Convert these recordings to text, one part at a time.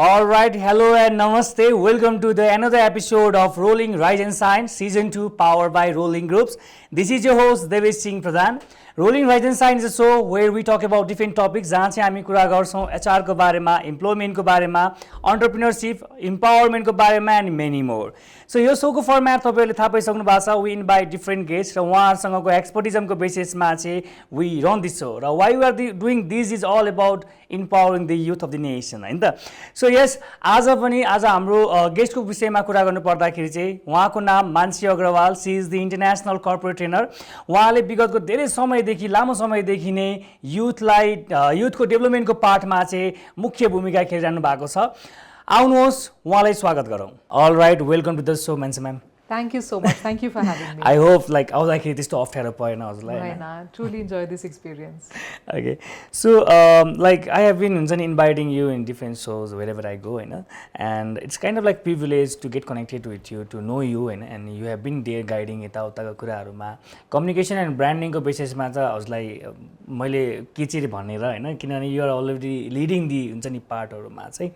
All right, hello and namaste. Welcome to the another episode of Rolling Rise and Shine Season 2 powered by Rolling Groups. This is your host Rajesh Singh Pradhan. Rolling Rise and Shine is a show where we talk about different topics जहाँ चाहिँ हामी कुरा गर्छौं HR को बारेमा, employment को बारेमा, entrepreneurship, empowerment को बारेमा and many more. So यो शो को फर्मेट तपाईहरुले थाहा पाइसक्नु भएको छ. We invite different guests र उहाँहरुसँगको एक्सपर्टिजम को बेसिसमा चाहिँ we run this show. र why we are doing this is all about empowering the youth of the nation हैन त. So yes, आज हाम्रो गेस्टको विषयमा कुरा गर्नु पर्दाखेरि चाहिँ उहाँको नाम Mansi Agrawal. She is the international corporate trainer. उहाँले विगतको धेरै समयदेखि लामो समयदेखि नै युथको डेभलपमेन्टको पार्टमा चाहिँ मुख्य भूमिका खेलिरहनु भएको छ. आउनुहोस् उहाँलाई स्वागत गरौँ. All right, welcome to the show, Mannsi ma'am. Thank you so much. Thank you for having me. I hope आउँदाखेरि त्यस्तो अप्ठ्यारो परेन हजुरलाई. Why not? Truly enjoy this experience. Okay, so I have been inviting you in different shows wherever I go, and it's kind of like privilege to get connected with you, to know you, and you have been there guiding यताउताको कुराहरुमा communication and branding को बेसिसमा चाहिँ हजुरलाई मैले के चाहिँ भनेर हैन किनभने you are already leading the पार्टहरुमा चाहिँ.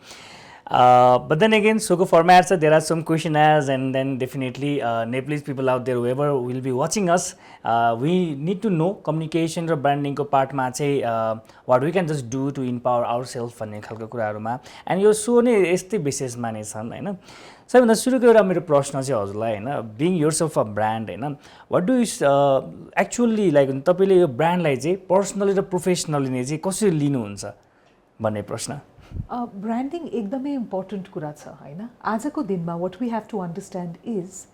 But then again, so formats, there are some questionnaires, and then definitely Nepalese people out there, whoever will be watching us, we need to know communication or branding ko part ma chai what we can just do to empower ourselves भन्ने खालको कुराहरुमा. And यो so नै यस्तै basis मा नै छन् हैन. सबैभन्दा सुरुको एउटा मेरो प्रश्न चाहिँ हजुरलाई हैन, being yourself a brand हैन, what do you actually like तपाईले यो ब्रान्डलाई चाहिँ पर्सनली र प्रोफेसनली नै चाहिँ कसरी लिनुहुन्छ भन्ने प्रश्न. Branding एकदमै important कुरा छ हैन. आजको दिनमा what we have to understand is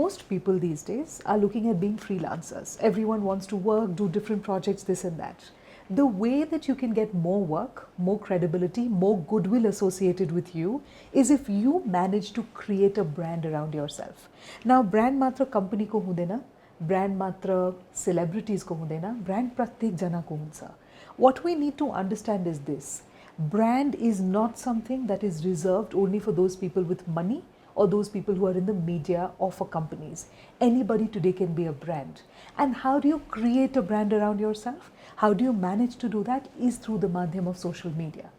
most people these days are looking at being freelancers. Everyone wants to work, do different projects, this and that. The way that you can get more work, more credibility, more goodwill associated with you is if you manage to create a brand around yourself. Now brand matra company ko हुँदैन, brand matra celebrities ko हुँदैन, brand प्रत्येक जनाको हुन्छ. What we need to understand is this. Brand is not something that is reserved only for those people with money or those people who are in the media or for companies. Anybody today can be a brand. And how do you create a brand around yourself? How do you manage to do that is through the medium of social media.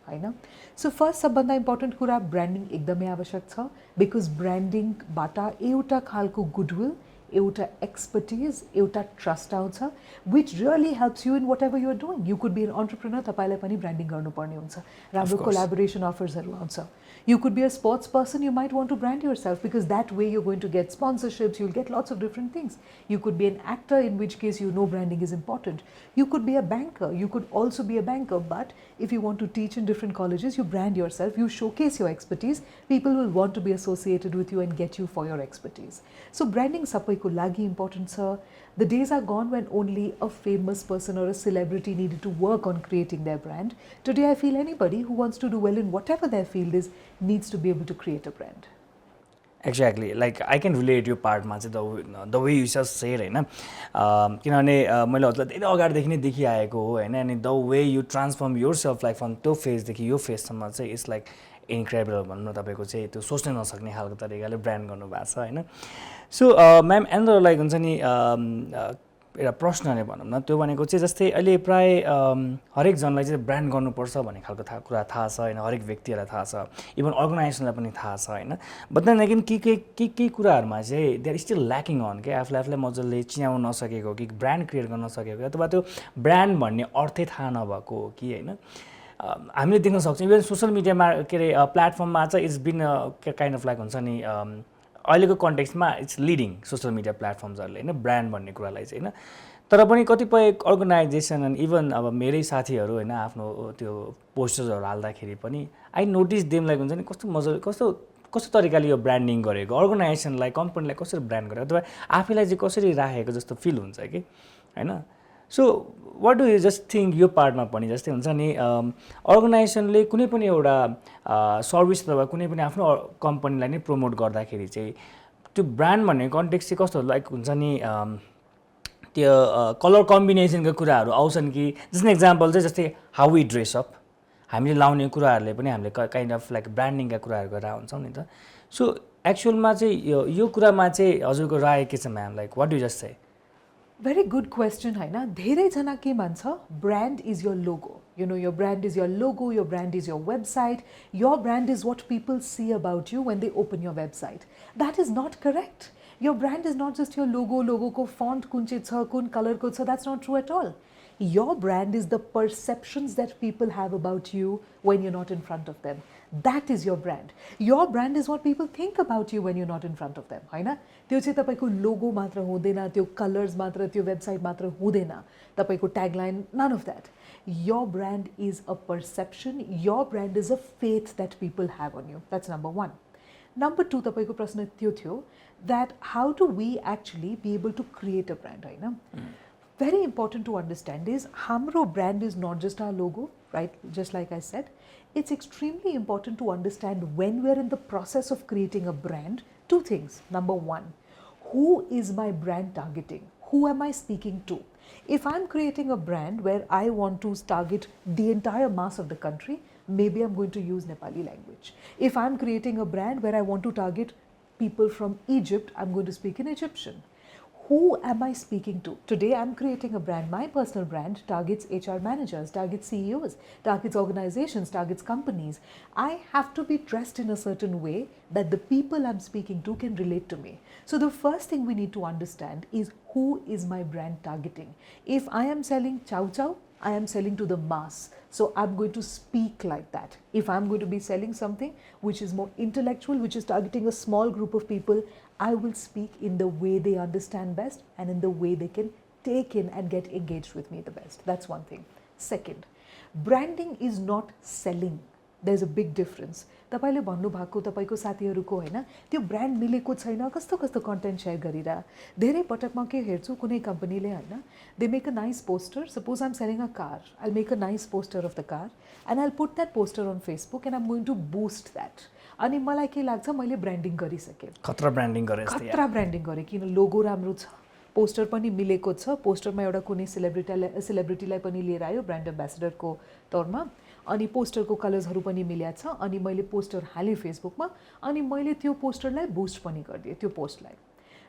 So first, सबभन्दा important कुरा branding एकदमै आवश्यक छ, because branding बाटा एउटा खालको goodwill, एउटा expertise, एउटा trust आउँछ, which really helps you in whatever you are doing. You could be an entrepreneur, तपाईलाई पनि branding गर्नुपर्ने हुन्छ. राम्रो collaboration offersहरु आउँछ. You could be a sports person, you might want to brand yourself because that way you're going to get sponsorships, you'll get lots of different things. You could be an actor, in which case you know branding is important. You could be a banker, you could also be a banker, but if you want to teach in different colleges, you brand yourself, you showcase your expertise, people will want to be associated with you and get you for your expertise. So branding सबैको लागि important छ. The days are gone when only a famous person or a celebrity needed to work on creating their brand. Today I feel anybody who wants to do well in whatever their field is needs to be able to create a brand. Exactly, like I can relate your part मा चाहिँ the way you just said हैन, किनभने मैले हजुरलाई धेरै अगाडिदेखि नै देखिआएको हो हैन, अनि the way you transform yourself like from त्यो फेजदेखि यो फेजसम्म चाहिँ इट्स लाइक इन्क्रेडिबल भन्नु तपाईको चाहिँ त्यो सोच्नै नसक्ने खालको तरिकाले ब्रान्ड गर्नु भएको छ हैन. सो म्याम एन्ड लाइक हुन्छ नि एउटा प्रश्न नै भनौँ न, त्यो भनेको चाहिँ जस्तै अहिले प्राय हरेक जनलाई चाहिँ ब्रान्ड गर्नुपर्छ भन्ने खालको कुरा थाहा छ हैन, हरेक व्यक्तिलाई थाहा छ, इभन अर्गनाइजेसनलाई पनि थाहा छ हैन. बट देन अगेन के कुराहरुमा चाहिँ दे आर स्टिल ल्याकिङ अन के आफूलाई मजाले चिनाउन नसकेको कि ब्रान्ड क्रिएट गर्न नसकेको अथवा त्यो ब्रान्ड भन्ने अर्थै थाहा नभएको हो कि हैन. हामीले देख्न सक्छौँ इभन सोशल मिडियामा के अरे प्लेटफर्ममा चाहिँ it's been kind of like हुन्छ नि अहिलेको कन्टेक्स्टमा इट्स लिडिङ सोशल मिडिया प्लेटफर्म्सहरूले हैन ब्रान्ड भन्ने कुरालाई चाहिँ हैन. तर पनि कतिपय अर्गनाइजेसन एन्ड इभन अब मेरै साथीहरू हैन आफ्नो त्यो पोस्टर्सहरू हाल्दाखेरि पनि आई नोटिस देम लाइक हुन्छ नि कस्तो मजाले कस्तो तरिकाले यो ब्रान्डिङ गरेको, अर्गनाइजेसनलाई कम्पनीलाई कसरी ब्रान्ड गरेको अथवा आफैलाई चाहिँ कसरी राखेको जस्तो फिल हुन्छ कि हैन. So what do you just think यो पार्टमा पनि जस्तै हुन्छ नि अर्गनाइजेसनले कुनै पनि एउटा सर्भिस अथवा कुनै पनि आफ्नो कम्पनीलाई नै प्रमोट गर्दाखेरि चाहिँ त्यो ब्रान्ड भन्ने कन्टेक्स्ट चाहिँ कस्तो लाइक हुन्छ नि त्यो कलर कम्बिनेसनका कुराहरू आउँछन् कि जस्ट एक्जाम्पल चाहिँ जस्तै हाउ वी ड्रेस अप, हामीले लाउने कुराहरूले पनि हामीले काइन्ड अफ लाइक ब्रान्डिङका कुराहरू गरेर हुन्छौँ नि त. सो एक्चुअलमा चाहिँ यो कुरामा चाहिँ हजुरको राय के छ ma'am, like what do just say? Very good question, Haina. धेरै जना के मान्छ brand is your logo. You know, your brand is your logo, your brand is your website, your brand is what people see about you when they open your website. That is not correct. Your brand is not just your logo ko font kun चाहिँ छ, kun color ko छ. That's not true at all. Your brand is the perceptions that people have about you when you're not in front of them. That is your brand. Your brand is what people think about you when you're not in front of them. हैन? त्यो चाहिँ तपाईको logo मात्र हुँदैन, त्यो colours मात्र, त्यो website मात्र हुँदैन, तपाईको tagline, none of that. Your brand is a perception, your brand is a faith that people have on you. That's number one. Number two, तपाईको प्रश्न त्यो थियो that how do we actually be able to create a brand, हैन? Very important to understand is hamro brand is not just our logo, right? Just like I said, it's extremely important to understand when we're in the process of creating a brand, two things. Number one, who is my brand targeting? Who am I speaking to? If I'm creating a brand where I want to target the entire mass of the country, maybe I'm going to use Nepali language. If I'm creating a brand where I want to target people from Egypt, I'm going to speak in Egyptian. Who am I speaking to? Today I'm creating a brand. My personal brand targets HR managers, targets CEOs, targets organizations, targets companies. I have to be dressed in a certain way that the people I'm speaking to can relate to me. So the first thing we need to understand is who is my brand targeting? If I am selling chow chow, I am selling to the mass. So I'm going to speak like that. If I'm going to be selling something which is more intellectual, which is targeting a small group of people, I will speak in the way they understand best and in the way they can take in and get engaged with me the best. That's one thing. Second, branding is not selling. There's a big difference. तपाईले भन्नु भएको तपाईको साथीहरुको हैन त्यो brand मिलेको छैन कस्तो कस्तो कन्टेन्ट शेयर गरिरा धेरै पटक म के हेर्छु कुनै कम्पनीले हैन they make a nice poster suppose I am selling a car I make a nice poster of the car and I put that poster on Facebook and I am going to boost that अनि मलाई के लाग्छ मैले branding गरिसके खतरा branding गरे जस्तै खतरा ब्रान्डिङ गरे किन लोगो राम्रो छ पोस्टर पनि मिलेको छ पोस्टरमा एउटा कुनै सेलिब्रिटीलाई पनि लिएर आयो ब्रान्ड एम्बेसडरको तौरमा अनि पोस्टरको कलर्सहरु पनि मिल्या छ अनि मैले पोस्टर हाले फेसबुकमा अनि मैले त्यो पोस्टरलाई बुस्ट पनि गर्दिए त्यो पोस्टलाई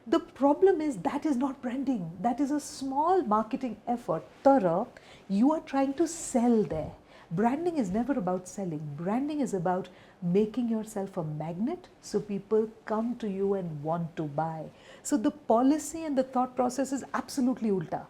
the problem is that is not branding that is a small marketing effort तर you are trying to sell there branding is never about selling branding is about making yourself a magnet so people come to you and want to buy so the policy and the thought process is absolutely ulta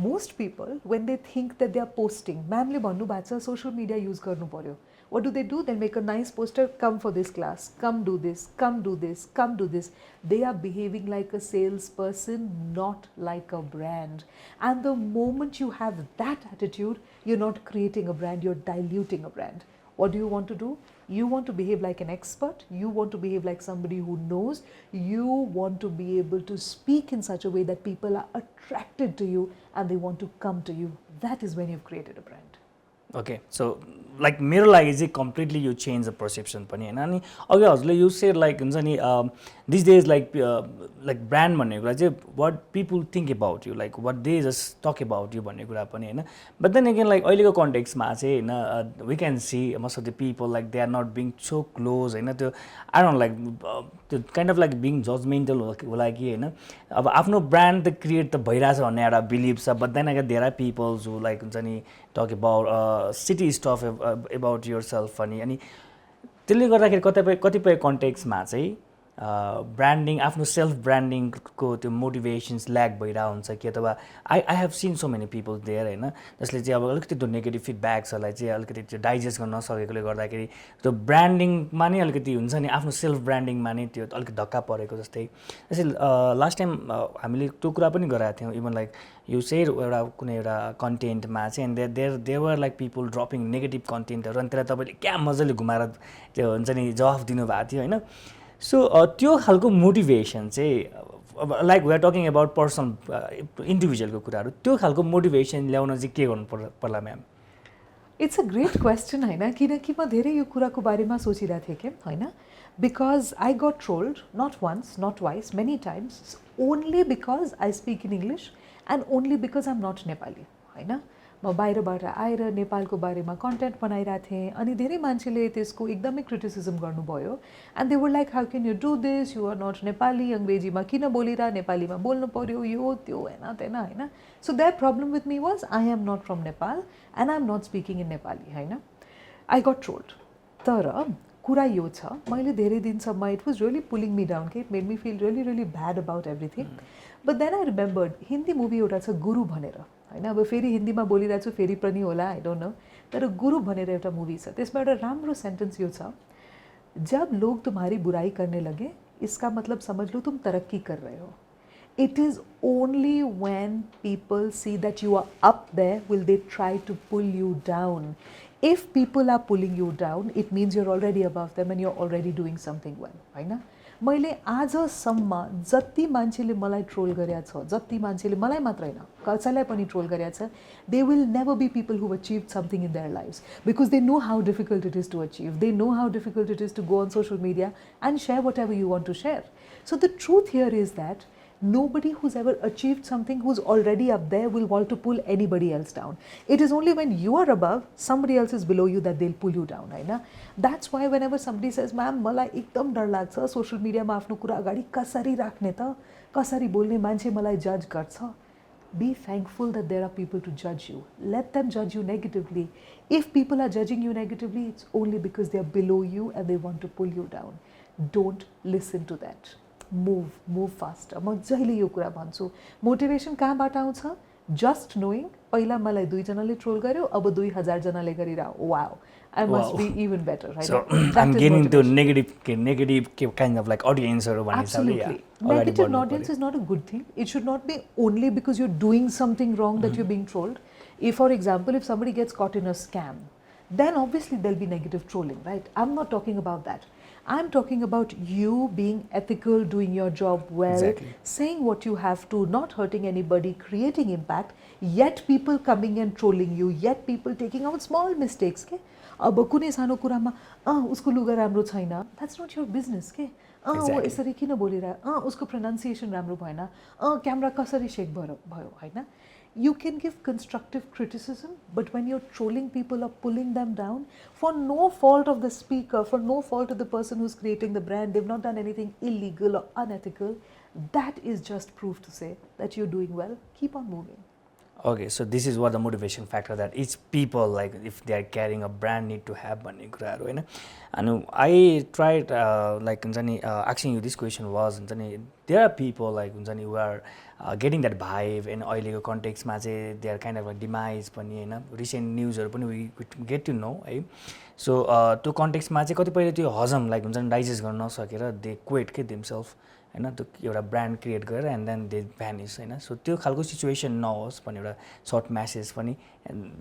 most people when they think that they are posting ma'am le भन्नु भएको छ social media use गर्नु पर्यो what do they make a nice poster come for this class come do this come do this come do this they are behaving like a salesperson not like a brand and the moment you have that attitude you're not creating a brand you're diluting a brand what do you want to do you want to behave like an expert you want to behave like somebody who knows you want to be able to speak in such a way that people are attracted to you and they want to come to you that is when you've created a brand okay so like मेरो लागि चाहिँ completely you change the perception पनि हैन अनि अघि हजुरले you said like हुन्छ नि दिस डेज लाइक ब्रान्ड भन्ने कुरा चाहिँ what people think about you like what they just talk about you भन्ने कुरा पनि हैन बट देन अगेन लाइक अहिलेको कन्टेक्स्टमा चाहिँ हैन we can see most of the people like they are not being so close हैन त्यो आई डोन्ट लाइक त्यो kind of like being judgemental होला कि हैन अब आफ्नो ब्रान्ड त क्रिएट त भइरहेछ भन्ने एउटा बिलिभ छ but then again there are peoples who like हुन्छ नि talk about city stuff about yourself अनि त्यसले गर्दाखेरि कतिपय कन्टेक्स्टमा चाहिँ ब्रान्डिङ आफ्नो सेल्फ ब्रान्डिङको त्यो मोटिभेसन्स ल्याक भइरहेको हुन्छ कि अथवा I have seen so many people there हैन जसले चाहिँ अब अलिकति त्यो नेगेटिभ फिडब्याक्सहरूलाई चाहिँ अलिकति त्यो डाइजेस्ट गर्न नसकेकोले गर्दाखेरि त्यो ब्रान्डिङमा नै अलिकति हुन्छ नि आफ्नो सेल्फ ब्रान्डिङमा नै त्यो अलिकति धक्का परेको जस्तै जस्तै लास्ट टाइम हामीले त्यो कुरा पनि गराएको थियौँ इभन लाइक यु सेड एउटा कुनै एउटा कन्टेन्टमा चाहिँ and there were like people dropping negative कन्टेन्टहरू अनि त्यसलाई तपाईँले क्या मजाले घुमाएर त्यो हुन्छ नि जवाफ दिनुभएको थियो होइन सो त्यो खालको मोटिभेसन चाहिँ like we are talking about personal इन्डिभिजुअलको कुराहरू त्यो खालको मोटिभेसन ल्याउन चाहिँ के गर्नु पर्ला ma'am it's a great question होइन किनकि म धेरै यो कुराको बारेमा सोचिरहेको थिएँ कि होइन because I got trolled not once not twice many times only because I speak in English and only because I am not Nepali होइन म बाहिरबाट आएर नेपालको बारेमा कन्टेन्ट बनाइरहेको थिएँ अनि धेरै मान्छेले त्यसको एकदमै क्रिटिसिजम गर्नुभयो and they were like how can you do this, you are not Nepali, अङ्ग्रेजीमा किन बोलिरह, नेपालीमा बोल्नु पर्यो, यो त्यो हेन तेन होइन. So that problem with me was I am not from Nepal and I am not speaking in Nepali होइन. I got trolled. तर कुरा यो छ, मैले धेरै दिनसम्म it was really pulling me down के, it made me feel really really bad about everything. But then I remembered Hindi movie एउटा छ गुरु भनेर होइन. अब फेरि हिन्दीमा बोलिरहेको छु, फेरि पनि होला, आई डोन्ट नो. तर गुरु भनेर एउटा मुभी छ, त्यसमा एउटा राम्रो सेन्टेन्स यो छ, जब लोग तुम्हारी बुराई करने लगे इसका मतलब समझ लो तुम तरक्की कर रहे हो. It is only when people see that you are up there will they try to pull you down. If people are pulling you down, it means you're already above them and you're already doing something well. होइन. मैले आजसम्म जति मान्छेले मलाई troll गरेको छ, जति मान्छेले मलाई मात्र होइन कसैलाई पनि ट्रोल गरेको छ, they will never be people who achieve something in their lifes because they know how difficult it is to achieve. They know how difficult it is to go on social media and share whatever you want to share. So the truth here is that nobody who's ever achieved something who's already up there will want to pull anybody else down. It is only when you are above, somebody else is below you that they'll pull you down. Right? That's why whenever somebody says, ma'am, मलाई एकदम डर लाग्छ social मिडियामा आफ्नो कुरा अगाडि कसरी राख्ने त, कसरी बोल्ने, मान्छे मलाई जज गर्छ. Be thankful that there are people to judge you. Let them judge you negatively. If people are judging you negatively, it's only because they are below you and they want to pull you down. Don't listen to that. Move faster. म जहिले यो कुरा भन्छु. Motivation कहाँबाट आउँछ? Just knowing पहिला मलाई 2 जनाले ट्रोल गर्यो, अब 2000 जनाले गरिरह. Wow, I must be even better, right? So I'm getting into negative kind of like audience or one. Absolutely. Negative audience is not a good thing. It should not be only because you're doing something wrong that you're being trolled. If, for example, if somebody gets caught in a scam, then obviously there'll be negative trolling, right? I'm not talking about that. I'm talking about you being ethical, doing your job well, exactly. Saying what you have to, not hurting anybody, creating impact, yet people coming and trolling you, yet people taking out small mistakes. के? अब कुनै सानो कुरामा उसको लुगा राम्रो छैन, that's not your business के? वो यसरी किन बोलिरह, उसको pronunciation राम्रो भएन, क्यामेरा कसरी शेक भयो हैन? You can give constructive criticism, but when you're trolling people or pulling them down for no fault of the speaker, for no fault of the person who's creating the brand, they've not done anything illegal or unethical, that is just proof to say that you're doing well. Keep on moving. Okay, so this is what the motivation factor that each people, like if they are carrying a brand, need to have भन्ने कुराहरू होइन. And I tried like हुन्छ नि asking you this question was हुन्छ नि there are people like हुन्छ नि who are getting that vibe and अहिलेको कन्टेक्स्टमा चाहिँ they are kind of a demise पनि होइन. रिसेन्ट न्युजहरू पनि we get to know है. सो त्यो कन्टेक्स्टमा चाहिँ कतिपय त्यो हजम लाइक हुन्छ नि डाइजेस्ट गर्न नसकेर दे क्वेट के देमसेल्फ होइन, त्यो एउटा ब्रान्ड क्रिएट गरेर एन्ड देन दे भ्यानिस होइन. सो त्यो खालको सिचुएसन नहोस् भन्ने एउटा सर्ट म्यासेज पनि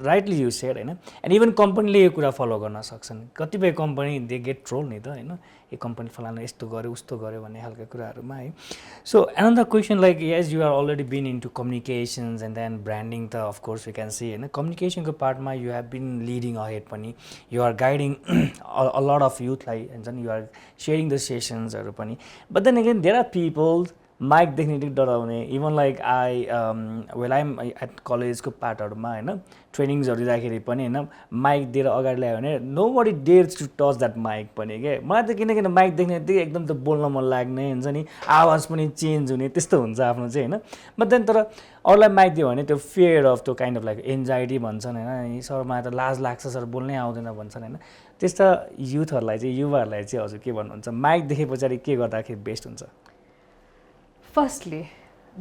राइटली यु सेड होइन. एन्ड इभन कम्पनीले यो कुरा फलो गर्न सक्छन्. कतिपय कम्पनी दे गेट ट्रोल नि त होइन, यो कम्पनी फलाना यस्तो गर्यो उस्तो गर्यो भन्ने खालको कुराहरूमा है. So another question like as you are already been into communications and then branding त अफकोर्स वी क्यान सी होइन. कम्युनिकेसनको पार्टमा you have been leading ahead पनि, you are guiding a lot of युथलाई हुन्छ नि, यु आर सेयरिङ द सेसन्सहरू पनि. But then again there are people mic देख्ने डराउने. Even like I well I'm at कलेजको पार्टहरूमा होइन ट्रेनिङ्सहरू दिँदाखेरि पनि होइन माइक दिएर अगाडि ल्यायो भने nobody dares to touch that mic पनि के. मलाई त किनकि माइक देख्ने बित्तिकै एकदम त बोल्न मन लाग्ने हुन्छ नि, आवाज पनि चेन्ज हुने त्यस्तो हुन्छ आफ्नो चाहिँ होइन. बट देन तर अरूलाई माइक दियो भने त्यो फियर अफ त्यो काइन्ड अफ लाइक एन्जाइटी भन्छन् होइन, सर मलाई त लाज लाग्छ सर बोल्नै आउँदैन भन्छन् होइन. त्यस्ता युथहरूलाई चाहिँ युवाहरूलाई चाहिँ हजुर के भन्नुहुन्छ, माइक देखे पछाडि के गर्दाखेरि बेस्ट हुन्छ? Firstly,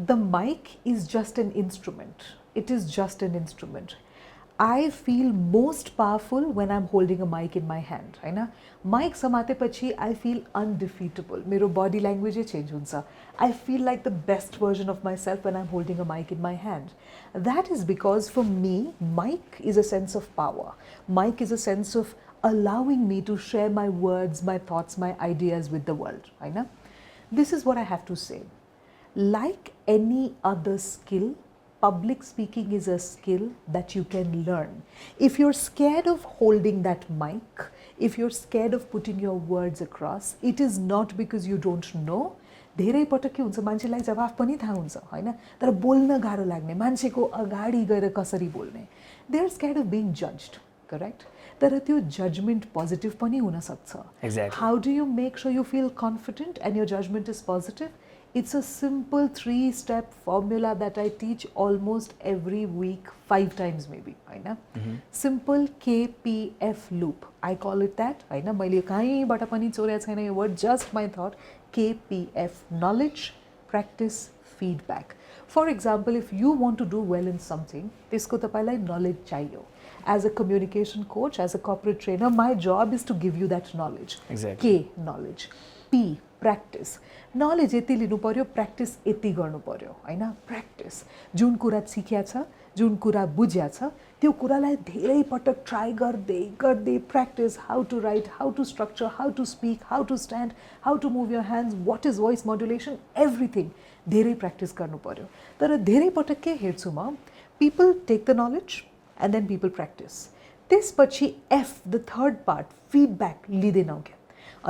the mic is just an instrument. It is just an instrument. I feel most powerful when I'm holding a mic in my hand. होइन, mic समातेपछि I feel undefeatable. मेरो body language change हुन्छ. I feel like the best version of myself when I'm holding a mic in my hand. That is because for me, mic is a sense of power. Mic is a sense of allowing me to share my words, my thoughts, my ideas with the world. होइन, this is what I have to say. Like any other skill, public speaking is a skill that you can learn. If you're scared of holding that mic, if you're scared of putting your words across, it is not because you don't know. धेरै पटक के हुन्छ मान्छेलाई जवाफ पनि थाहा हुन्छ हैन तर बोल्न गाह्रो लाग्ने मान्छेको अगाडि गएर कसरी बोल्ने they are scared of being judged correct तर त्यो जजमेन्ट पोजिटिभ पनि हुन सक्छ Exactly. How do you make sure you feel confident and your judgement is positive It's a simple 3-step formula that I teach almost every week, 5 times maybe. Simple KPF loop. I call it that. मैले कहीँबाट पनि चोरेको छैन यो word, just my thought. KPF, knowledge, practice, feedback. For example, if you want to do well in something, त्यसको तपाईलाई knowledge चाहियो. As a communication coach, as a corporate trainer, my job is to give you that knowledge. Exactly. K, knowledge. P, practice. Knowledge यति लिनु पर्यो practice यति गर्नु पर्यो हैन प्र्याक्टिस जुन कुरा सिक्या छ जुन कुरा बुझ्या छ त्यो कुरालाई धेरै पटक ट्राई गर्दै गर्दै practice how to write how to structure how to speak how to stand how to move your hands what is voice modulation everything धेरै प्र्याक्टिस गर्नु पर्यो तर धेरै पटक के हेर्छु म people take the knowledge and then people practice त्यसपछि F the third part feedback लिँदैनौँ क्या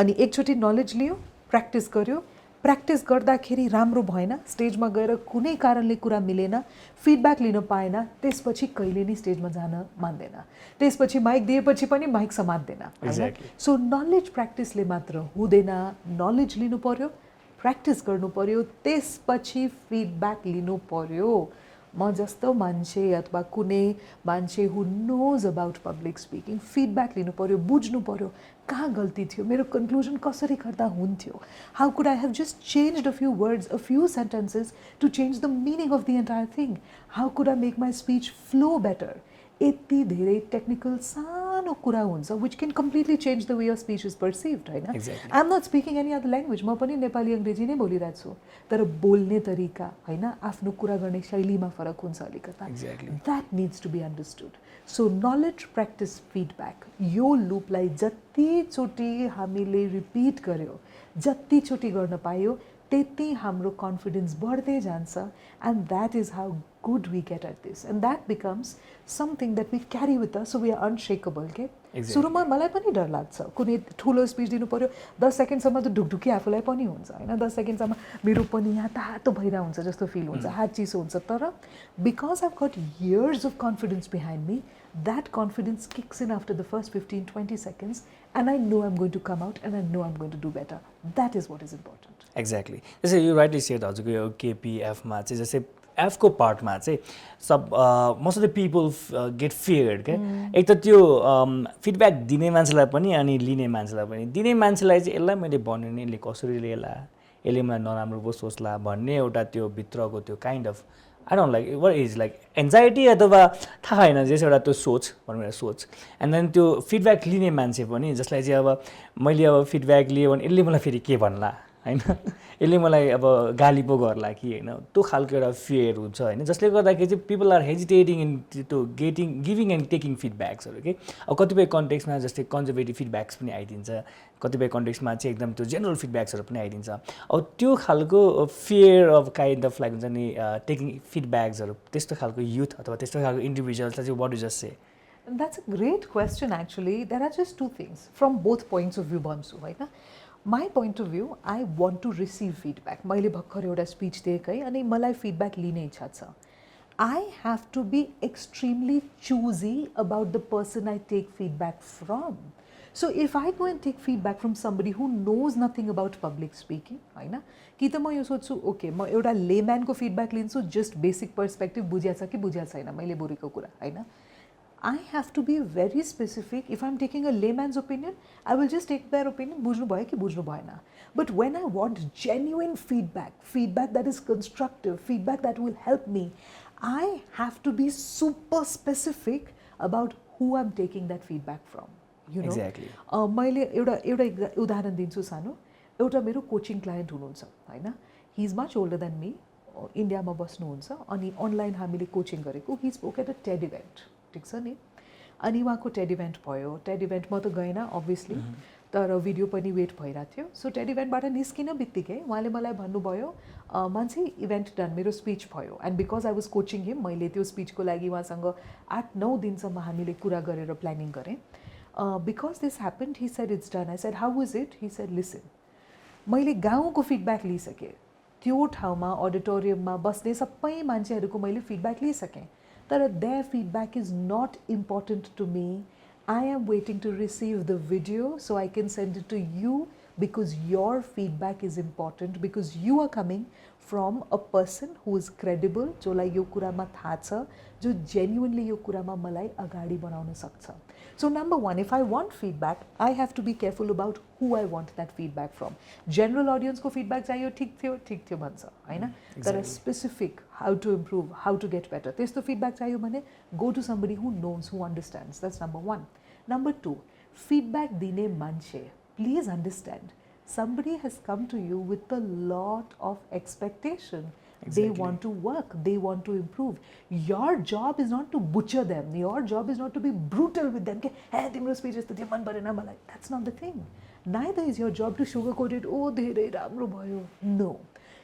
अनि एकचोटि नलेज लियो प्र्याक्टिस गर्यो प्र्याक्टिस गर्दाखेरि राम्रो भएन स्टेजमा गएर कुनै कारणले कुरा मिलेन फिडब्याक लिन पाएन त्यसपछि कहिले नि स्टेजमा जान मान्दैन त्यसपछि माइक दिएपछि पनि माइक समात्दैन सो नलेज प्र्याक्टिसले मात्र हुँदैन नलेज लिनु पर्यो प्र्याक्टिस गर्नु पर्यो त्यसपछि फिडब्याक लिनु पर्यो म जस्तो मान्छे अथवा कुनै मान्छे who knows about public speaking feedback लिनु पर्यो बुझ्नु पर्यो कहाँ गल्ती थियो मेरो कन्क्लुजन कसरी गर्दा हुन्थ्यो how could I have just changed a few words a few sentences to change the meaning of the entire thing how could I make my speech flow better यति धेरै टेक्निकल सानो कुरा हुन्छ which can completely change the way of speech is perceived होइन I am not speaking any other language म पनि नेपाली अङ्ग्रेजी नै बोलिरहेको छु तर बोल्ने तरिका होइन आफ्नो कुरा गर्ने शैलीमा फरक हुन्छ अलिकता that needs to be understood so knowledge practice feedback यो लुपलाई जतिचोटि हामीले रिपिट गर्यो जतिचोटि गर्न पायो त्यति हाम्रो कन्फिडेन्स बढ्दै जान्छ and that is how good we get at this and that becomes something that we carry with us so we are unshakable के सुरुमा मलाई पनि डर लाग्छ कुनै ठुलो स्पिच दिनु पर्यो 10 सेकेन्डसम्म त ढुकढुकी आफूलाई पनि हुन्छ होइन 10 सेकेन्डसम्म मेरो पनि यहाँ तातो भइरहेको हुन्छ जस्तो फिल हुन्छ हात चिसो हुन्छ तर because I've got years of confidence behind me that confidence kicks in after the first 15-20 seconds and I know I'm going to come out and I know I'm going to do better that is what is important exactly जस्तै you rightly said हजुरको यो KPF मा चाहिँ जस्तै F को पार्टमा चाहिँ सब most of the people get feared क्या एक त त्यो फिडब्याक दिने मान्छेलाई पनि अनि लिने मान्छेलाई पनि दिने मान्छेलाई चाहिँ यसलाई मैले भन्यो भने यसले कसरी लिएला यसले मलाई नराम्रो पो सोच्ला भन्ने एउटा त्यो भित्रको त्यो kind of I don't like what is like anxiety अथवा थाहा होइन जस एउटा त्यो सोच भनौँ एउटा सोच एन्ड देन त्यो फिडब्याक लिने मान्छे पनि जसलाई चाहिँ अब मैले अब फिडब्याक लियो भने यसले मलाई फेरि के भन्ला होइन यसले मलाई अब गाली पो गर्ला कि होइन त्यो खालको एउटा फियर हुन्छ होइन जसले गर्दाखेरि चाहिँ people are hesitating in to giving and taking फिडब्याक्सहरू के अब कतिपय कन्टेक्स्टमा जस्तै कन्जर्भेटिभ फिडब्याक्स पनि आइदिन्छ कतिपय कन्टेक्स्टमा चाहिँ एकदम त्यो जेनरल फिडब्याक्सहरू पनि आइदिन्छ अब त्यो खालको fear of kind of like हुन्छ नि टेकिङ फिडब्याक्सहरू त्यस्तो खालको युथ अथवा त्यस्तो खालको इन्डिभिजुअल्सलाई चाहिँ what is just say That's a great question actually. There are just two things from both points of view भन्छु होइन My point of view, I want to receive feedback. मैले भर्खर एउटा स्पिच दिएकै अनि मलाई फिडब्याक लिने इच्छा छ I have to be extremely choosy about the person I take feedback from. So if I go and take feedback from somebody who knows nothing about public speaking, होइन कि त म यो सोच्छु ओके म एउटा लेम्यानको फिडब्याक लिन्छु जस्ट बेसिक पर्सपेक्टिभ बुझ्या छ कि बुझ्या छैन मैले बोलेको कुरा होइन I have to be very specific. If I'm taking a layman's opinion, I will just take their opinion, बुझ्नु भयो कि बुझ्नु भएन. But when I want genuine feedback, feedback that is constructive, feedback that will help me, I have to be super specific about who I'm taking that feedback from. You know? Exactly. मैले एउटा उदाहरण दिन्छु सानो एउटा मेरो coaching client हुनुहुन्छ होइन he is much older than me इन्डियामा बस्नुहुन्छ अनि अनलाइन हामीले कोचिङ गरेको he spoke at a TED event ठिक छ नि अनि उहाँको टेड इभेन्ट भयो टेड इभेन्ट म त गएन अभियसली तर भिडियो पनि वेट भइरहेको थियो सो टेड इभेन्टबाट निस्किन बित्तिकै उहाँले मलाई भन्नुभयो मान्छे इभेन्ट डन मेरो स्पिच भयो and because I was coaching him मैले त्यो स्पिचको लागि उहाँसँग 8-9 दिनसम्म हामीले कुरा गरेर प्लानिङ गरेँ because this happened he said it's done I said how was it he said listen मैले गाउँको फिडब्याक लिइसकेँ, त्यो ठाउँमा अडिटोरियममा बस्ने सबै मान्छेहरूको मैले फिडब्याक लिइसकेँ, तर their feedback is not important to me. I am waiting to receive the video so I can send it to you because your feedback is important, because you are coming from a person who is credible, जोलाई यो कुरामा थाहा छ, जो genuinely यो कुरामा मलाई अगाडि बढाउन सक्छ. So number one, if I want feedback, I have to be careful about who I want that feedback from. General audience को feedback चाहियो, ठीक थियो भन्छ, हैन? तर specific, how to improve, how to get better, त्यस्तो feedback चाहियो भने go to somebody who knows, who understands. That's number one. Number two, feedback दिने मान्छे, please understand, somebody has come to you with a lot of expectation. They want to work, they want to improve. Your job is not to butcher them. Your job is not to be brutal with them. Hey, तिम्रो speech यस्तो थियो, मन परेन मलाई. That's not the thing. Neither is your job to sugarcoat it. Oh, धेरै राम्रो भयो. No.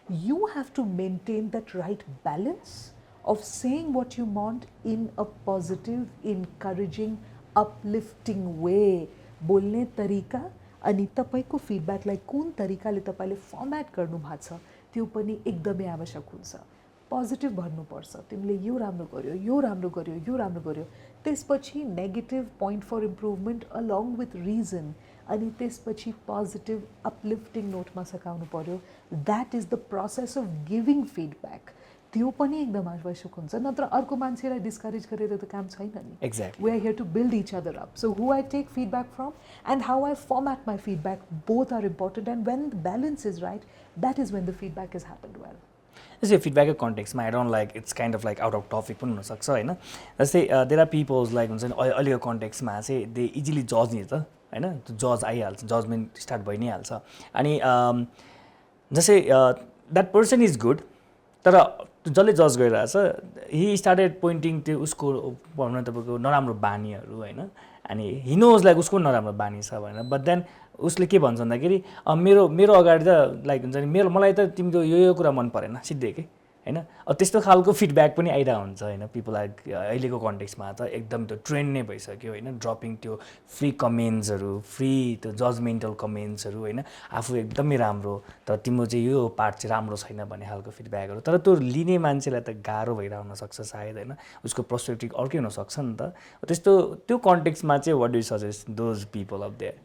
You have to maintain that right balance of saying what you want in a positive, encouraging, uplifting way. बोल्ने तरिका अनि तपाईको फिडब्याकलाई कुन तरिकाले तपाईले फर्म्याट गर्नु भएको छ त्यो पनि एकदमै आवश्यक हुन्छ. पोजिटिभ भन्नुपर्छ, तिमीले यो राम्रो गर्यो, यो राम्रो गर्यो, यो राम्रो गर्यो. त्यसपछि negative point for improvement along with reason अनि त्यसपछि पोजिटिभ अपलिफ्टिङ नोटमा सकाउनु पर्यो. That is the process of giving feedback. त्यो पनि एकदम आवश्यक हुन्छ, नत्र अर्को मान्छेलाई डिस्करेज गरेर त काम छैन नि. Exactly. We are here to build each other up. So who I take feedback from and how I format my feedback, both are important, and when the balance is right, that is when the feedback has happened well. जस्तै फिडब्याकको कन्टेक्समा I don't like it's kind of like out of topic पनि हुनसक्छ होइन. जस्तै there are people's like हुन्छ नि अहिलेको कन्टेक्समा चाहिँ दे इजिली जज नि त होइन, त्यो जज आइहाल्छ, जजमेन्ट स्टार्ट भइ नै हाल्छ. अनि जस्तै द्याट पर्सन इज गुड, तर जसले जज गरिरहेछ हि स्टार्टेड पोइन्टिङ त्यो उसको भनौँ न तपाईँको नराम्रो बानीहरू होइन. अनि हि नोज लाइक उसको नराम्रो बानी छ भनेर, बट देन उसले के भन्छ भन्दाखेरि मेरो अगाडि त लाइक हुन्छ नि मलाई त तिम्रो यो कुरा मन परेन सिधै के होइन. त्यस्तो खालको फिडब्याक पनि आइरहेको हुन्छ होइन. पिपल अहिलेको कन्टेक्समा त एकदम त्यो ट्रेन्ड नै भइसक्यो होइन, ड्रपिङ त्यो फ्री कमेन्ट्सहरू, फ्री त्यो जजमेन्टल कमेन्ट्सहरू होइन. आफू एकदमै राम्रो तर तिम्रो चाहिँ यो पार्ट चाहिँ राम्रो छैन भन्ने खालको फिडब्याकहरू. तर त्यो लिने मान्छेलाई त गाह्रो भइरहेको हुनसक्छ सायद होइन, उसको पर्सपेक्टिभ अर्कै हुनसक्छ नि त. त्यस्तो त्यो कन्टेक्समा चाहिँ what do suggest those people of there?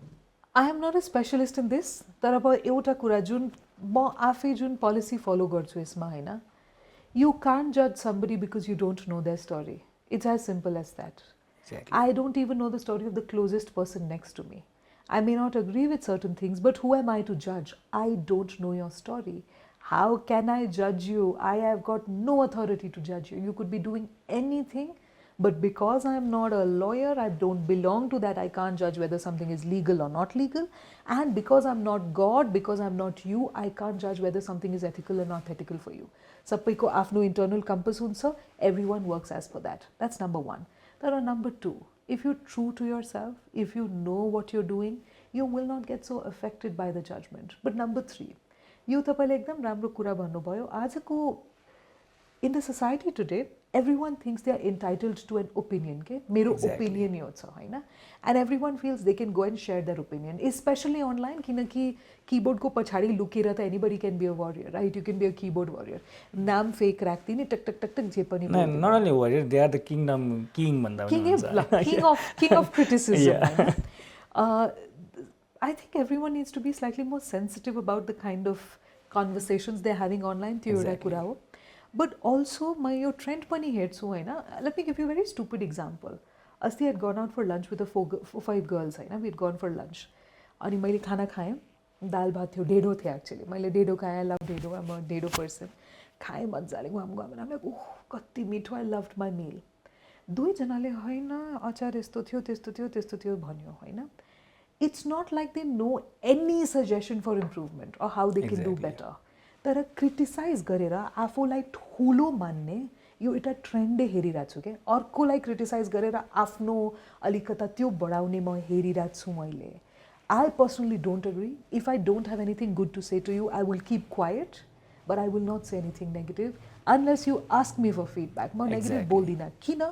I am not a specialist in this, तर अब एउटा कुरा जुन म आफै जुन पोलिसी फलो गर्छु यसमा होइन, you can't judge somebody because you don't know their story. It's as simple as that. Exactly. I don't even know the story of the closest person next to me. I may not agree with certain things, but who am I to judge? I don't know your story. How can I judge you? I have got no authority to judge you. You could be doing anything, but because I am not a lawyer, I don't belong to that, I can't judge whether something is legal or not legal. And because I'm not God, because I'm not you, I can't judge whether something is ethical or not ethical for you. Sabko afno internal compass huncha, everyone works as per that. That's number one. Then number two, if you're true to yourself, if you know what you're doing, you will not get so affected by the judgment. But number three, you tapaile ekdam राम्रो कुरा भन्नुभयो. आजको in the society today, everyone thinks they are entitled to an opinion. Okay? मेरो opinion यो छ हैन, and everyone feels they can go and share their opinion, especially online. किनकि keyboard को पछाडि लुकेर त anybody can be a warrior, right? You can be a keyboard warrior. नाम fake राख्दिन, टक टक टक टक जे पनि बोल्दिन. Not only warrior, they are the king भन्दा पनि हुन्छ. King of criticism. I think everyone needs to be slightly more sensitive about the kind of conversations they're having online. त्यो एउटा कुरा हो. But also, my trend pani हेर्छु हैन. Let me give you a very stupid example. अस्ति I had gone out for lunch with 5 girls हैन. We had gone for lunch. अनि मैले खाना खाएँ. दाल भात थियो, ढेडो थियो actually. मैले ढेडो खाएँ. I love ढेडो. I'm a ढेडो person. खाएँ मजाले घाम घाम. I'm like, oh, कति मिठो. I loved my meal. दुई जनाले हैन अचार यस्तो थियो, त्यस्तो थियो भन्यो हैन. It's not like they know any suggestion for improvement or how they can do better. तर क्रिटिसाइज गरेर आफूलाई ठुलो मान्ने यो एउटा ट्रेन्डै हेरिरहेको छु क्या. अर्कोलाई क्रिटिसाइज गरेर आफ्नो अलिकता त्यो बढाउने म हेरिरहेको छु मैले. I personally don't agree. If I don't have anything good to say to you, I will keep quiet, but I will not say anything negative unless you ask me for feedback. म negative बोल्दिनँ. किन?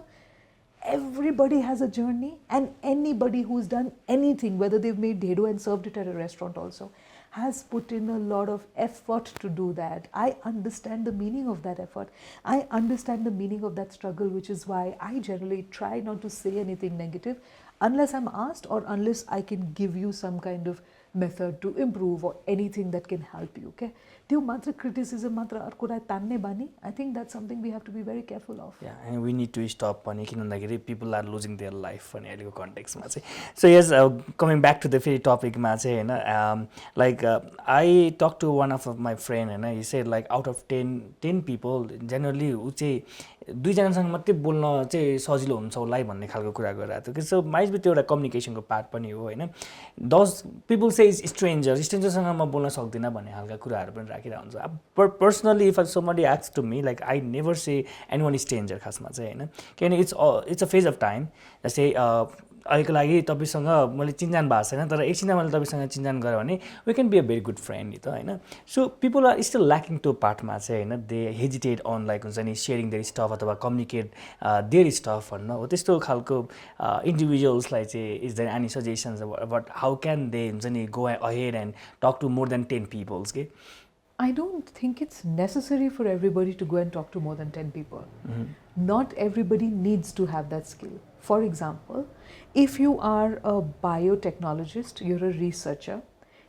Everybody has a journey, and anybody who's done anything, whether they've made dhero and served it at a restaurant also, has put in a lot of effort to do that. I understand the meaning of that effort. I understand the meaning of that struggle, which is why I generally try not to say anything negative unless I'm asked or unless I can give you some kind of method to improve or anything that can help you. Okay, त्यो मात्र criticism मात्र अर्कोलाई तान्ने बानी, I think that's something we have to be very careful of. Yeah, and we need to stop पनि किन भन्दाखेरि people are losing their life पनि अहिलेको कन्टेक्स्टमा चाहिँ. So yes, coming back to the फेरि टपिकमा चाहिँ हैन, like I talked to one of my friend हैन, he said like out of 10 people generally उ चाहिँ दुईजनासँग मात्रै बोल्न चाहिँ सजिलो हुन्छ उसलाई भन्ने खालको कुरा गरिरहेको थियो. सो माइट बी त्यो एउटा कम्युनिकेसनको पार्ट पनि हो हैन. दस पिपल से स्ट्रेन्जरसँग म बोल्न सक्दिनँ भन्ने खालका कुराहरू पनि राखिरहेको हुन्छ. Personally if somebody asks to me, like I never say anyone stranger खासमा चाहिँ हैन, किनभने it's a phase of time. जस्तै अहिलेको लागि तपाईँसँग मैले चिन्जान भएको छैन, तर एकछिनमा मैले तपाईँसँग चिन्जान गरेँ भने we can be a very good friend नि त होइन. So people are still lacking त्यो पार्टमा चाहिँ होइन, दे हेजिटेट अन लाइक हुन्छ नि सेयरिङ देयर स्टफ अथवा कम्युनिकेट देयर स्टफ भन्न हो. त्यस्तो खालको इन्डिभिजुअल्सलाई चाहिँ is there any suggestions but how can they हुन्छ नि go ahead and talk to more than 10 peoples के? I don't think it's necessary for everybody to go and talk to more than 10 people. Not everybody needs to have that skill. For example, if you are a biotechnologist, you're a researcher,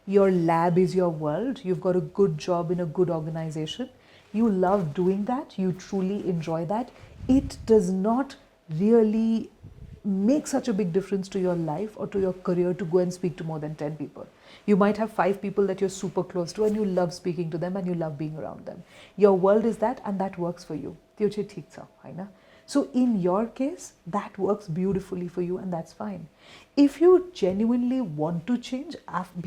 your lab is your world, you've got a good job in a good organization, you love doing that, you truly enjoy that, it does not really make such a big difference to your life or to your career to go and speak to more than 10 people. You might have 5 people that you're super close to and you love speaking to them and you love being around them. Your world is that and that works for you. त्यो चाहिँ ठीक छ हैन. So in your case, that works beautifully for you and that's fine. If you genuinely want to change,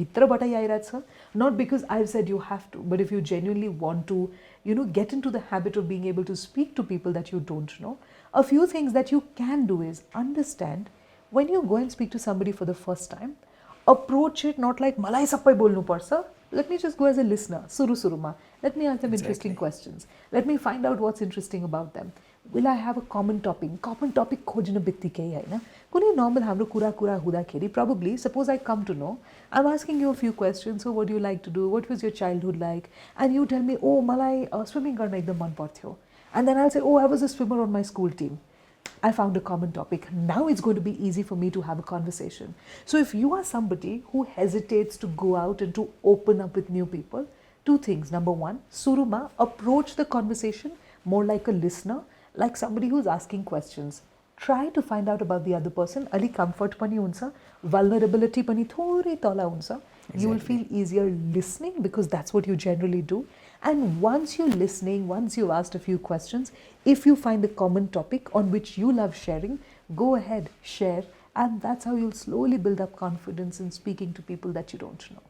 भित्रबाटै आइरहेछ, not because I've said you have to, but if you genuinely want to, get into the habit of being able to speak to people that you don't know, a few things that you can do is understand when you go and speak to somebody for the first time, approach it not like मलाई सबै बोल्नु पर्छ. Let me just go as a listener. सुरुमा. Let me ask them interesting questions. Let me find out what's interesting about them. Will I have a common topic? Common topic खोज्न बित्तिकै हैन. कुनै normal हाम्रो कुरा हुँदाखेरि probably suppose I come to know, I'm asking you a few questions. So what do you like to do? What was your childhood like? And you tell me, oh मलाई swimming गर्न एकदम मन पर्थ्यो. And then I'll say, oh I was a swimmer on my school team. I found a common topic. Now it's going to be easy for me to have a conversation. So if you are somebody who hesitates to go out and to open up with new people, 2 things. Number 1, suruma, approach the conversation more like a listener, like somebody who's asking questions. Try to find out about the other person. Ali comfort pani huncha, vulnerability pani thorai tala huncha. You will feel easier listening because that's what you generally do. And once you're listening, once you've asked a few questions, if you find a common topic on which you love sharing, go ahead, share. And that's how you'll slowly build up confidence in speaking to people that you don't know.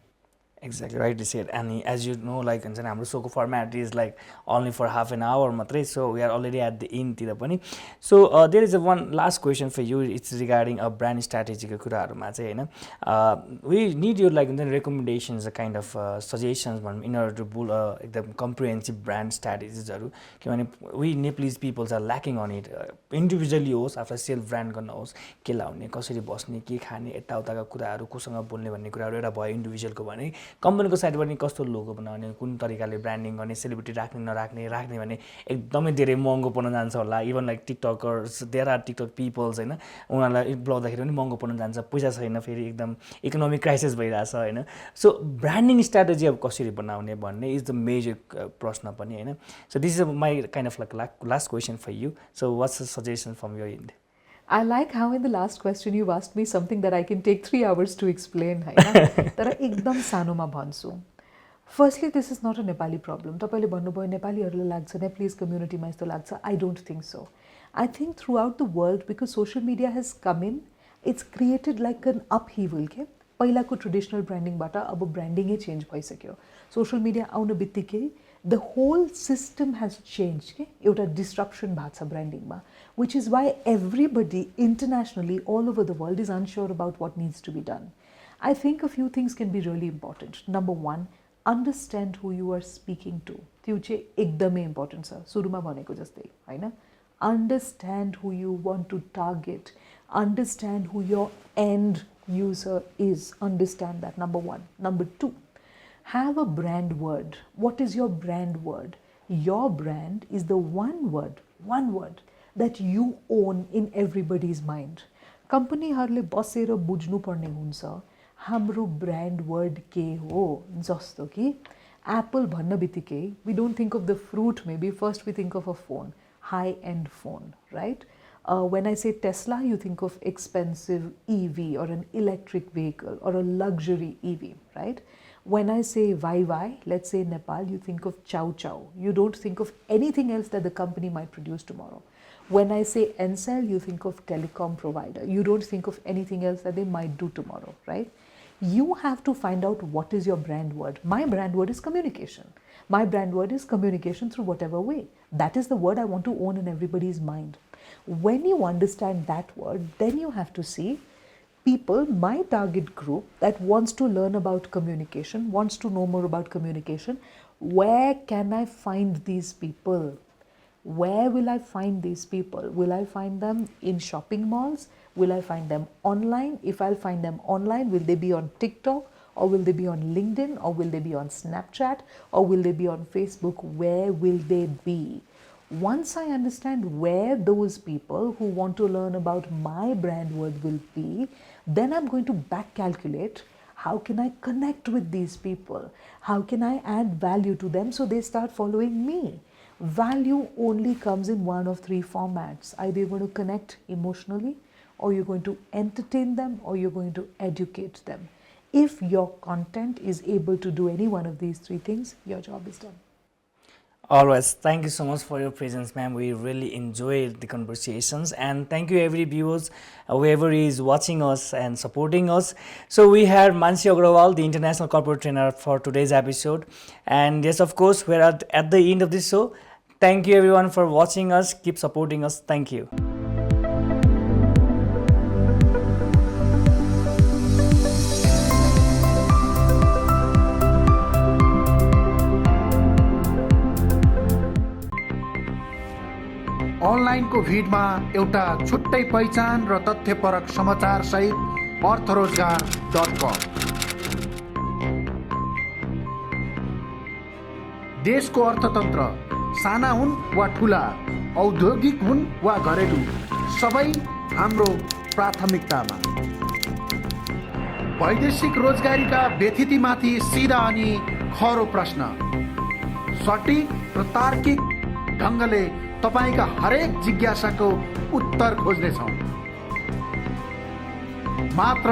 Exactly, rightly said. And as you know, like हाम्रो सोको format is like only for half an hour matrai, so we are already at the end तिर पनि. So there is one last question for you. It's regarding a brand strategy को कुराहरुमा चाहिँ हैन, we need your like recommendations, a kind of suggestions in order to build एकदम comprehensive brand strategies हरु, किनभने we Nepalese peoples are lacking on it. Individually होस् after self brand गर्न होस्, के लाउने, कसरी बस्ने, के खाने, यताउताका कुराहरु, कोसँग बोल्ने भन्ने कुराहरु एउटा भयो इन्डिभिजुअलको भने कम्पनीको साइडबाट नि कस्तो लोगो बनाउने, कुन तरिकाले ब्रान्डिङ गर्ने, सेलिब्रिटी राख्ने नराख्ने भने एकदमै धेरै महँगो पर्न जान्छ होला. Even like TikTokers, there are TikTok peoples हैन, उनीहरूलाई बोलाउँदाखेरि पनि महँगो पर्न जान्छ, पैसा छैन, फेरि एकदम इकोनोमिक क्राइसिस भइरहेछ हैन. सो ब्रान्डिङ स्ट्राटेजी अब कसरी बनाउने भन्ने इज द मेजर प्रश्न पनि हैन. So this is my kind of like last question for you. So what's the suggestion from your end? I like how in the last question you've asked me something that I can take 3 hours to explain. तर एकदम सानोमा भन्छु. Firstly, this is not a Nepali problem. तपाईले भन्नुभयो नेपालीहरुलाई लाग्छ, Nepalese communityमा यस्तो लाग्छ. I don't think so. I think throughout the world, because social media has come in, it's created like an upheaval. के पहिलाको ट्रेडिसनल ब्रान्डिङबाट अब ब्रान्डिङै चेन्ज भइसक्यो. सोशल मिडिया आउन बित्तिकै the whole system has changed. के एउटा disruption भएको छ ब्रान्डिङमा, which is why everybody internationally all over the world is unsure about what needs to be done. I think a few things can be really important. Number 1, understand who you are speaking to. त्यो चाहिँ एकदमै important छ. सुरुमा भनेको जस्तै हैन, understand who you want to target, understand who your end user is, understand that. Number 1. Number 2, Have a brand word. What is your brand word? Your brand is the one word that you own in everybody's mind. कम्पनीहरूले बसेर बुझ्नु पर्ने हुन्छ हाम्रो brand word के हो, जस्तो कि एप्पल भन्न बित्तिकै we don't think of the fruit, maybe first we think of a phone, high-end phone, right? When I say Tesla, you think of expensive EV or an electric vehicle or a luxury EV, right? When I say Vai, let's say Nepal, you think of Chow Chow. You don't think of anything else that the company might produce tomorrow. When I say Ncell, you think of telecom provider. You don't think of anything else that they might do tomorrow, right? You have to find out what is your brand word. My brand word is communication. My brand word is communication through whatever way. That is the word I want to own in everybody's mind. When you understand that word, then you have to see people, my target group that wants to learn about communication, wants to know more about communication. Where can I find these people? Where will I find these people? Will I find them in shopping malls? Will I find them online? If I'll find them online, will they be on TikTok? Or will they be on LinkedIn? Or will they be on Snapchat? Or will they be on Facebook? Where will they be? Once I understand where those people who want to learn about my brand word will be, then I'm going to back calculate how can I connect with these people? How can I add value to them so they start following me? Value only comes in one of three formats. Either you're going to connect emotionally, or you're going to entertain them, or you're going to educate them. If your content is able to do any one of these three things, your job is done. Alright, thank you so much for your presence, ma'am. We really enjoyed the conversations, and thank you every viewers, whoever is watching us and supporting us. So we had Mannsi Agrawal, the international corporate trainer, for today's episode. And yes, of course, we're at the end of this show. Thank you everyone for watching us. Keep supporting us. Thank you. अनलाइनको भिडमा एउटा छुट्टै पहिचान र तथ्यपरक समाचार सहित अर्थरोजगार.com। देशको अर्थतन्त्र साना हुन् वा ठुला, औद्योगिक हुन् वा घरेलु, सबै हाम्रो प्राथमिकतामा। वैदेशिक रोजगारीका व्यथितिमाथि सिधा अनि खरो प्रश्न, सटीक र तार्किक ढङ्गले तपाईका हरेक जिज्ञासाको उत्तर खोज्नेछौँ। मात्र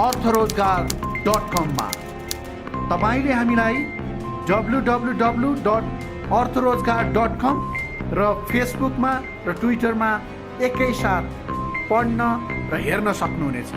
अर्थरोजगार.com मा। तपाईले हामीलाई www.अर्थरोजगार.com र फेसबुकमा र ट्विटरमा एकैसाथ पढ्न र हेर्न सक्नुहुनेछ।